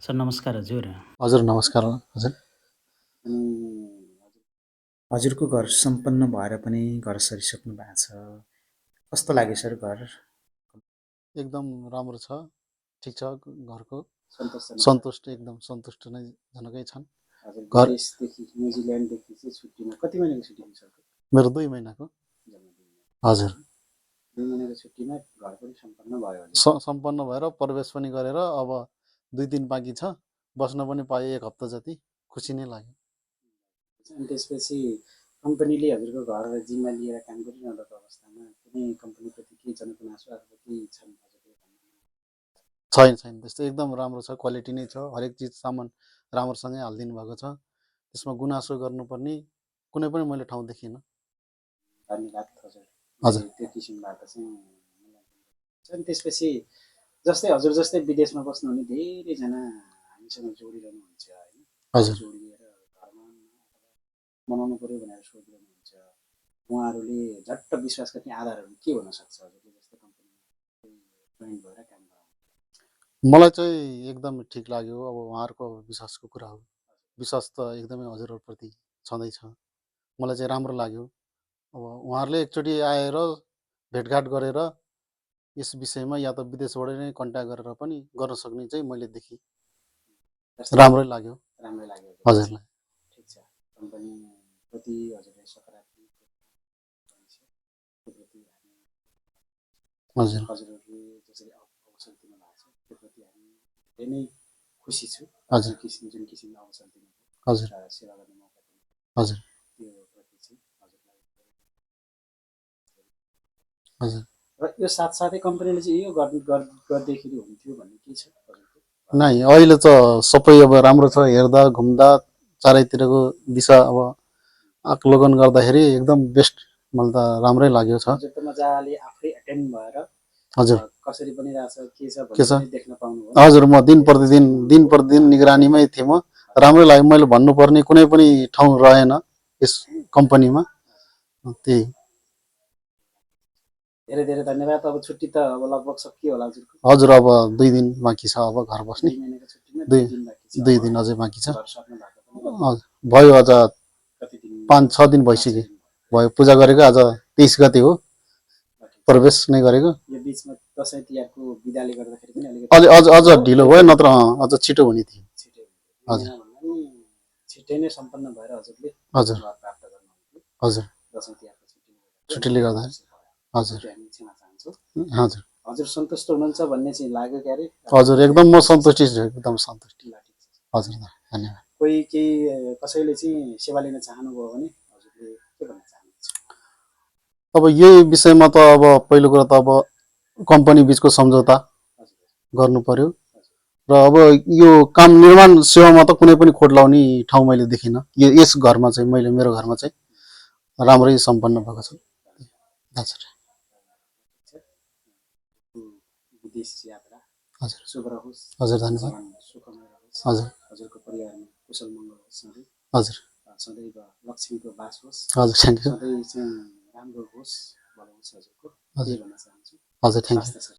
Sir नमस्कार हजुर। हजुर नमस्कार हजुर। अनि हजुरको घर सम्पन्न भएर पनि घर सरिसक्नु भएको छ। कस्तो लाग्यो सर घर? एकदम राम्रो छ, ठिक छ घरको। सन्तोषजनक छ? सन्तुष्ट एकदम सन्तुष्ट नै जनकै छन्। हजुर घर विदेशदेखि न्युजिल्यान्डदेखि चाहिँ छुट्टीमा कति महिनाको छुट्टी हो सर? मेरो 2 महिनाको। जम्मा 2 महिना। हजुर 2 महिनाको छुट्टीमा घर पनि सम्पन्न भयो हजुर। सम्पन्न भएर प्रवेश पनि गरेर अब 2 दिन बाँकी छ। बस्न पनि पाएँ 1 हप्ता जति, खुसी नै लाग्यो। अनि त्यसपछि कम्पनीले हजुरको घर जिम्मा लिएर काम गरिरहँदाको अवस्थामा कुनै कम्पनीप्रति केही जनगुनासो अथवा केही छन् हजुरले भन्नु? छैन त्यस्तो एकदम राम्रो छ, क्वालिटी नै छ, हरेक चिज सामान राम्रोसँगै हालिदिनु भएको छ। त्यसमा गुनासो गर्नुपर्ने कुनै पनि मैले ठाउँ देखिनँ। धन्यवाद हजुर। हजुर त्यो किसिमबाट चाहिँ अनि त्यसपछि जस्तै हजुर जस्तै विदेशमा बस्नुहुने धेरैजना हामीसँग जोडिरहनुहुन्छ होइन। हजुर जोडिएर घरमा बनाउनु पऱ्यो भनेर सोचिरहनुहुन्छ। उहाँहरूले झट्ट विश्वास गर्ने आधारहरू के हुन सक्छ हजुरले जस्तो कम्पनीमा जोइन भएर काम गराउनु? मलाई चाहिँ एकदम ठिक लाग्यो। अब उहाँहरूको विश्वासको कुरा हो। विश्वास त एकदमै हजुरहरूप्रति छँदैछ। मलाई चाहिँ राम्रो लाग्यो। अब उहाँहरूले एकचोटि आएर भेटघाट गरेर यस विषयमा या त विदेशबाट नै कन्ट्याक्ट गरेर पनि गर्न सक्ने चाहिँ मैले देखेँ। राम्रै लाग्यो राम्रै लाग्यो हजुरलाई। ठिक छ। कम्पनीप्रति हजुरले सकारात्मक हजुर हजुरहरूले जसरी अवसर दिनुभएको छ त्योप्रति हामी धेरै नै खुसी छु। हजुर जुन किसिमले अवसर दिनुभयो हजुर र सेवा गर्ने मौका दिनुभयो हजुर त्यो प्रति चाहिँ हजुरलाई हजुर। र यो साथसाथै कम्पनीले चाहिँ यो गर्दैखेरि हुन्थ्यो भन्ने के छ हजुरको? नै अहिले त सबै अब राम्रो छ। हेर्दा घुम्दा चारैतिरको दिशा अब आकलोकन गर्दाखेरि एकदम बेस्ट। मलाई त राम्रै लाग्यो छ। हजुर त मजाले आफै एटेन्ड भएर हजुर कसरी बनिरहेछ के छ के छ भन्ने देख्न पाउनुभयो? हजुर म दिन प्रतिदिन निगरानीमै थिएँ। म राम्रै लाग्यो। मैले भन्नुपर्ने कुनै पनि ठाउँ रहेन यस कम्पनीमा। त्यही धेरै धेरै धन्यवाद। अब छुट्टी त अब लगभग सकियो होला हजुरको? हजुर अब 2 दिन बाँकी छ अब घर बस्ने। 2 महिनाको छुट्टीमा 2 दिन बाँकी छ। 2 दिन अझै बाँकी छ। घर सक्नु भएको पनि भयो आज कति दिन? 5-6 दिन भइसक्यो। भयो पूजा गरेको आज 23 गते हो। प्रवेश नै गरेको। यो बिचमा दसैँ तिहारको बिदाले गर्दाखेरि पनि अलिकति अझ ढिलो भयो, नत्र अझ छिटो हुने थियो। छिटै हजुर छिटै नै सम्पन्न भएर हजुरले हजुर घर प्राप्त गर्नुभयो। हजुर दसैँ तिहारको छुट्टीले गर्दा हजुर हामी क्षमा चाहन्छौँ। हजुर हजुर सन्तुष्ट हुनुहुन्छ भन्ने चाहिँ लाग्यो क्यारे? हजुर एकदम म सन्तुष्टि छु, एकदम सन्तुष्टि। हजुर धन्यवाद। कोही केही कसैले चाहिँ सेवा लिन चाहनुभयो भने हजुरले के भन्न चाहनुहुन्छ? अब यही विषयमा त अब पहिलो कुरा त अब कम्पनी बिचको सम्झौता गर्नु पर्यो। र अब यो काम निर्माण सेवामा त कुनै पनि खोट लाउने ठाउँ मैले देखिनँ। यस घरमा चाहिँ मेरो घरमा चाहिँ राम्रै सम्पन्न भएको छ। हजुर विदेश यात्रा हजुर शुभ रहोस्। हजुर धन्यवाद। सुखमय रहोस्। हजुर हजुरको परिवारमा कुशल मङ्गल होस्। हजुर सधैँ लक्ष्मीको बास होस्। हजुर थ्याङ्क यू। सधैँ चाहिँ राम्रो होस्, भलो होस् हजुरको। हजुर भन्न चाहन्छु। हजुर थ्याङ्क यू।